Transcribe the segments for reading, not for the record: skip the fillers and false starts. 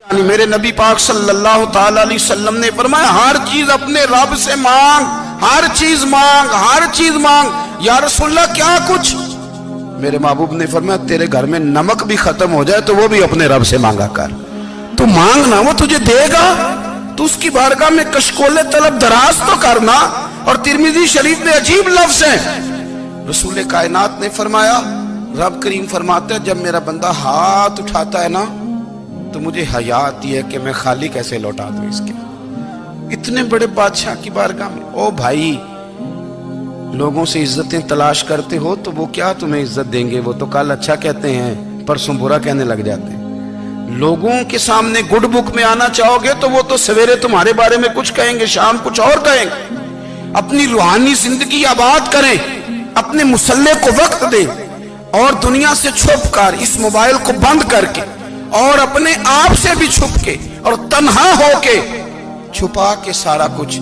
یعنی میرے نبی پاک صلی اللہ تعالی علیہ وسلم نے فرمایا ہر چیز اپنے رب سے مانگ، ہر چیز مانگ، ہر چیز مانگ۔ یا رسول اللہ کیا کچھ؟ میرے محبوب نے فرمایا تیرے گھر میں نمک بھی ختم ہو جائے تو وہ بھی اپنے رب سے مانگا کر، تو مانگنا وہ تجھے دے گا، تو اس کی بارگاہ میں کشکول طلب دراز تو کرنا۔ اور ترمذی شریف میں عجیب لفظ ہے، رسول کائنات نے فرمایا، رب کریم فرماتا ہے جب میرا بندہ ہاتھ اٹھاتا ہے نا تو مجھے حیا آتی ہے کہ میں خالی کیسے لوٹا دوں اس کے، اتنے بڑے بادشاہ کی بارگاہ میں۔ او بھائی، لوگوں سے عزتیں تلاش کرتے ہو تو وہ کیا تمہیں عزت دیں گے؟ وہ تو کل اچھا کہتے ہیں پرسوں برا کہنے لگ جاتے ہیں۔ لوگوں کے سامنے گڈ بک میں آنا چاہو گے تو وہ تو سویرے تمہارے بارے میں کچھ کہیں گے، شام کچھ اور کہیں گے۔ اپنی روحانی زندگی آباد کریں، اپنے مسلح کو وقت دیں، اور دنیا سے چھپ کر اس موبائل کو بند کر کے اور اپنے آپ سے بھی چھپ کے اور تنہا ہو کے چھپا کے سارا کچھ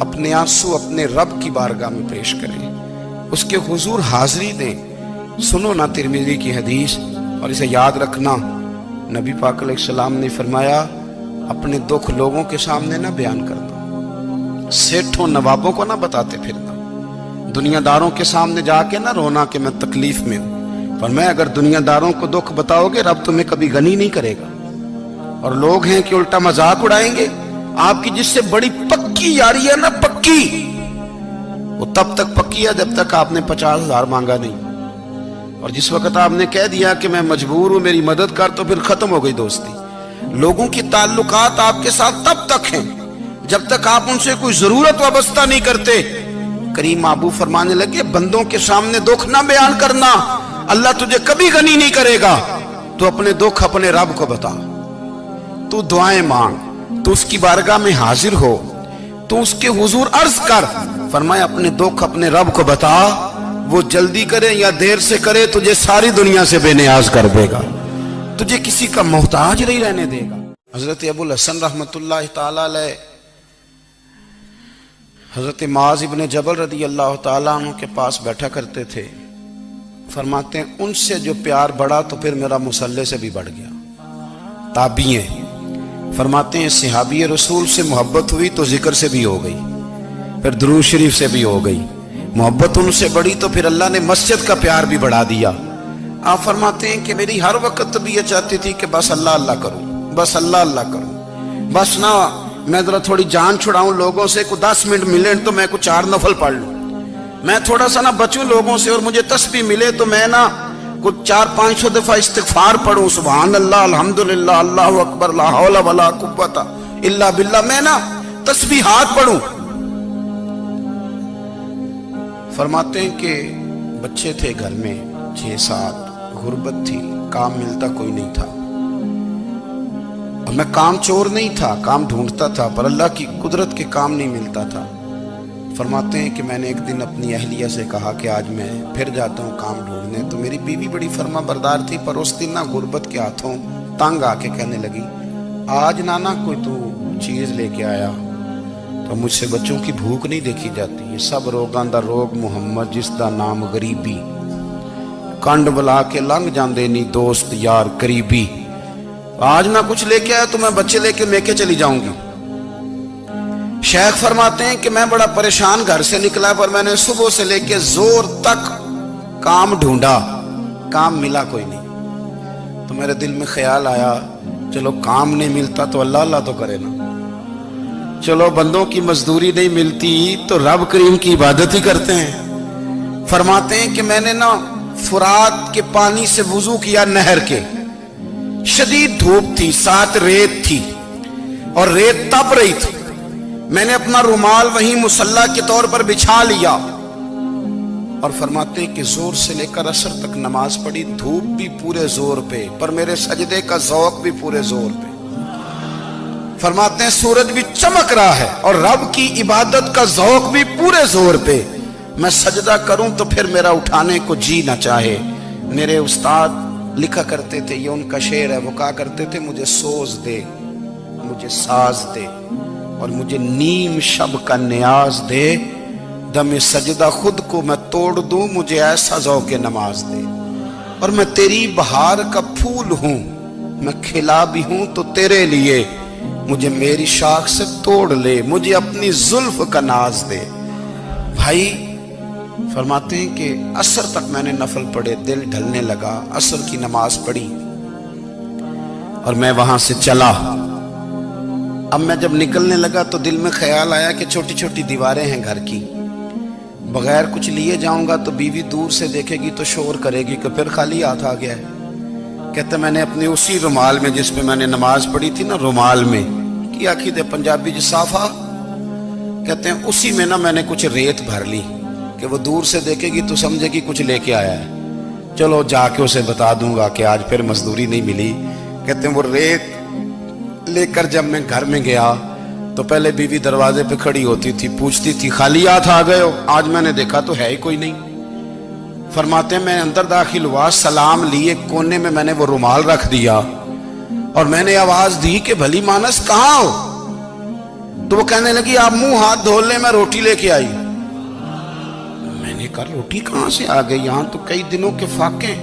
اپنے آنسو اپنے رب کی بارگاہ میں پیش کریں، اس کے حضور حاضری دیں۔ سنو نا ترمذی کی حدیث، اور اسے یاد رکھنا، نبی پاک علیہ السلام نے فرمایا اپنے دکھ لوگوں کے سامنے نہ بیان کرنا، سیٹھوں نوابوں کو نہ بتاتے پھرنا، دنیا داروں کے سامنے جا کے نہ رونا کہ میں تکلیف میں ہوں۔ فرمایا اگر دنیا داروں کو دکھ بتاؤ گے رب تمہیں کبھی غنی نہیں کرے گا۔ اور لوگ ہیں کہ الٹا مذاق اڑائیں گے آپ کی جس سے بڑی پکی یاری ہے نا، پکی، وہ تب تک پکی ہے جب تک آپ نے 50,000 مانگا نہیں، اور جس وقت آپ نے کہہ دیا کہ میں مجبور ہوں میری مدد کر تو پھر ختم ہو گئی دوستی۔ لوگوں کی تعلقات آپ کے ساتھ تب تک ہیں جب تک آپ ان سے کوئی ضرورت وابستہ نہیں کرتے۔ کریم محبوب فرمانے لگے بندوں کے سامنے دکھ نہ بیان کرنا، اللہ تجھے کبھی غنی نہیں کرے گا، تو اپنے دکھ اپنے رب کو بتا، تو دعائیں مانگ، تو اس کی بارگاہ میں حاضر ہو، تو اس کے حضور عرض کر۔ فرمایا اپنے دکھ اپنے رب کو بتا، وہ جلدی کرے یا دیر سے کرے تجھے ساری دنیا سے بے نیاز کر دے گا، تجھے کسی کا محتاج نہیں رہنے دے گا۔ حضرت ابو الحسن رحمت اللہ تعالی علیہ حضرت معاذ ابن جبل رضی اللہ تعالیٰ عنہ کے پاس بیٹھا کرتے تھے۔ فرماتے ہیں ان سے جو پیار بڑھا تو پھر میرا مصلح سے بھی بڑھ گیا۔ تابعی ہیں، فرماتے ہیں صحابی رسول سے محبت ہوئی تو ذکر سے بھی ہو گئی، پھر درود شریف سے بھی ہو گئی، محبت ان سے بڑھی تو پھر اللہ نے مسجد کا پیار بھی بڑھا دیا۔ آپ فرماتے ہیں کہ میری ہر وقت طبیعت چاہتی تھی کہ بس اللہ اللہ کروں، بس اللہ اللہ کروں، بس نہ میں ذرا تھوڑی جان چھڑاؤں لوگوں سے، کو 10 منٹ ملے تو میں کچھ 4 نفل پڑھ لوں، میں تھوڑا سا نہ بچوں لوگوں سے، اور مجھے تسبیح ملے تو میں نہ کچھ 400-500 دفعہ استغفار پڑھوں، سبحان اللہ، الحمدللہ، اللہ اکبر، لا حول ولا قوت الا باللہ، میں نہ تسبیحات پڑھوں۔ فرماتے ہیں کہ بچے تھے گھر میں 6-7، غربت تھی، کام ملتا کوئی نہیں تھا، اور میں کام چور نہیں تھا، کام ڈھونڈتا تھا، پر اللہ کی قدرت کے کام نہیں ملتا تھا۔ فرماتے ہیں کہ میں نے ایک دن اپنی اہلیہ سے کہا کہ آج میں پھر جاتا ہوں کام ڈھونڈنے، تو میری بیوی بڑی فرما بردار تھی، پر اس دن نہ غربت کے ہاتھوں تنگ آ کے کہنے لگی آج نانا کوئی تو چیز لے کے آیا، تو مجھ سے بچوں کی بھوک نہیں دیکھی جاتی، یہ سب روگاں دا روگ محمد جس دا نام غریبی، کنڈ بلا کے لنگ جاندے نہیں دوست یار قریبی، آج نہ کچھ لے کے آیا تو میں بچے لے کے میکے چلی جاؤں گی۔ شیخ فرماتے ہیں کہ میں بڑا پریشان گھر سے نکلا، پر میں نے صبح سے لے کے زور تک کام ڈھونڈا، کام ملا کوئی نہیں، تو میرے دل میں خیال آیا چلو کام نہیں ملتا تو اللہ اللہ تو کرے نا، چلو بندوں کی مزدوری نہیں ملتی تو رب کریم کی عبادت ہی کرتے ہیں۔ فرماتے ہیں کہ میں نے نا فرات کے پانی سے وضو کیا، نہر کے، شدید دھوپ تھی، ساتھ ریت تھی اور ریت تپ رہی تھی، میں نے اپنا رومال وہیں مصلی کے طور پر بچھا لیا، اور فرماتے ہیں کہ زور سے لے کر عصر تک نماز پڑھی، دھوپ بھی پورے زور پہ، پر میرے سجدے کا ذوق بھی پورے زور پہ۔ فرماتے ہیں سورج بھی چمک رہا ہے اور رب کی عبادت کا ذوق بھی پورے زور پہ، میں سجدہ کروں تو پھر میرا اٹھانے کو جی نہ چاہے۔ میرے استاد لکھا کرتے تھے، یہ ان کا شعر ہے، وہ کہا کرتے تھے مجھے سوز دے، مجھے ساز دے، اور مجھے نیم شب کا نیاز دے، دم سجدہ خود کو میں توڑ دوں، مجھے ایسا ذوق نماز دے، اور میں تیری بہار کا پھول ہوں، میں کھلا بھی ہوں تو تیرے لیے، مجھے میری شاخ سے توڑ لے، مجھے اپنی زلف کا ناز دے۔ بھائی فرماتے ہیں کہ عصر تک میں نے نفل پڑھے، دل ڈھلنے لگا، عصر کی نماز پڑھی اور میں وہاں سے چلا۔ اب میں جب نکلنے لگا تو دل میں خیال آیا کہ چھوٹی چھوٹی دیواریں ہیں گھر کی، بغیر کچھ لیے جاؤں گا تو بیوی دور سے دیکھے گی تو شور کرے گی کہ پھر خالی ہاتھ آ گیا ہے۔ کہتے میں نے اپنے اسی رومال میں جس پہ میں نے نماز پڑھی تھی نا، رومال میں کی عقید پنجابی جسافہ کہتے ہیں، اسی میں نا میں نے کچھ ریت بھر لی کہ وہ دور سے دیکھے گی تو سمجھے گی کچھ لے کے آیا ہے، چلو جا کے اسے بتا دوں گا کہ آج پھر مزدوری نہیں ملی۔ کہتے ہیں وہ ریت لے کر جب میں گھر میں گیا تو پہلے بیوی دروازے پہ کھڑی ہوتی تھی، پوچھتی تھی خالی ہاتھ آ گئے ہو؟ آج میں نے دیکھا تو ہے ہی کوئی نہیں۔ فرماتے ہیں میں اندر داخل ہوا، سلام لیے، کونے میں میں نے وہ رومال رکھ دیا اور میں نے آواز دی کہ بھلی مانس کہاں ہو؟ تو وہ کہنے لگی آپ منہ ہاتھ دھو لیں، میں روٹی لے کے آئی۔ میں نے کہا روٹی کہاں سے آ گئی؟ یہاں تو کئی دنوں کے فاقے،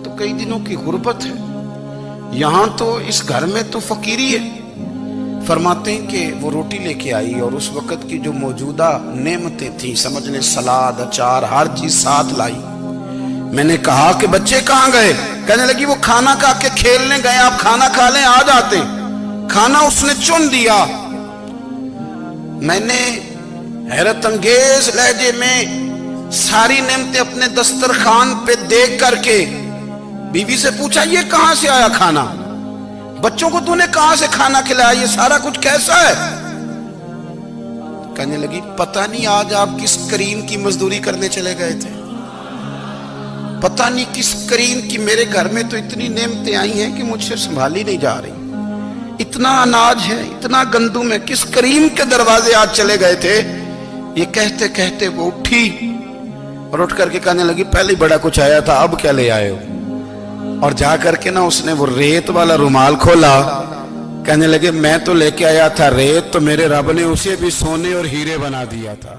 تو کئی دنوں کی غربت ہے، یہاں تو اس گھر میں تو فقیری ہے۔ فرماتے ہیں کہ وہ روٹی لے کے آئی اور اس وقت کی جو موجودہ نعمتیں تھیں، سمجھ لیں سلاد، اچار، ہر چیز ساتھ لائی۔ میں نے کہا کہ بچے کہاں گئے؟ کہنے لگی وہ کھانا کھا کے کھیلنے گئے، آپ کھانا کھا لیں آ جاتے۔ کھانا اس نے چن دیا۔ میں نے حیرت انگیز لہجے میں ساری نعمتیں اپنے دسترخوان پہ دیکھ کر کے بیوی سے پوچھا یہ کہاں سے آیا کھانا؟ بچوں کو تو نے کہاں سے کھانا کھلایا؟ یہ سارا کچھ کیسا ہے؟ کہنے لگی پتہ نہیں آج آپ کس کریم کی مزدوری کرنے چلے گئے تھے، پتہ نہیں کس کریم کی، میرے گھر میں تو اتنی نعمتیں آئی ہیں کہ مجھ سے سنبھالی نہیں جا رہی، اتنا اناج ہے، اتنا گندم ہے، کس کریم کے دروازے آج چلے گئے تھے؟ یہ کہتے کہتے وہ اٹھی اور اٹھ کر کے کہنے لگی پہلے بڑا کچھ آیا تھا، اب کیا لے آئے ہو؟ اور جا کر کے نا اس نے وہ ریت والا رومال کھولا، کہنے لگے میں تو لے کے آیا تھا ریت، تو میرے رب نے اسے بھی سونے اور ہیرے بنا دیا تھا۔